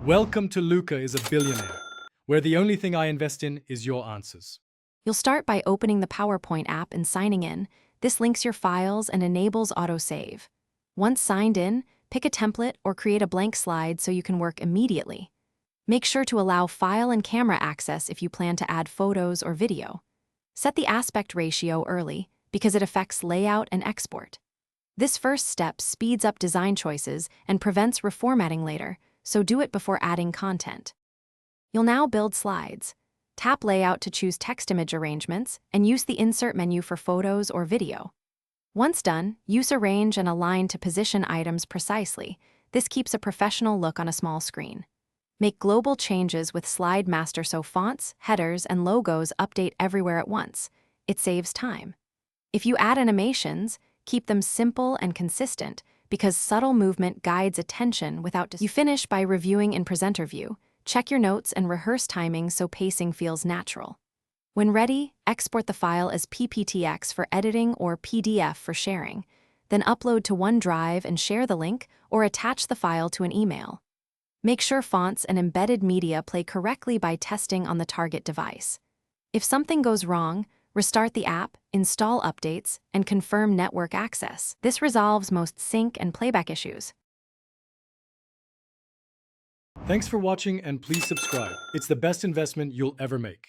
Welcome to Luca is a Billionaire, where the only thing I invest in is your answers. You'll start by opening the PowerPoint app and signing in. This links your files and enables autosave. Once signed in, pick a template or create a blank slide so you can work immediately. Make sure to allow file and camera access if you plan to add photos or video. Set the aspect ratio early because it affects layout and export. This first step speeds up design choices and prevents reformatting later, so do it before adding content. You'll now build slides. Tap Layout to choose text-image arrangements and use the Insert menu for photos or video. Once done, use Arrange and Align to position items precisely. This keeps a professional look on a small screen. Make global changes with Slide Master so fonts, headers, and logos update everywhere at once. It saves time. If you add animations, keep them simple and consistent because subtle movement guides attention without You finish by reviewing in Presenter View. Check your notes and rehearse timing so pacing feels natural. When ready, export the file as PPTX for editing or PDF for sharing. Then upload to OneDrive and share the link or attach the file to an email. Make sure fonts and embedded media play correctly by testing on the target device. If something goes wrong, restart the app, install updates, and confirm network access. This resolves most sync and playback issues. Thanks for watching and please subscribe. It's the best investment you'll ever make.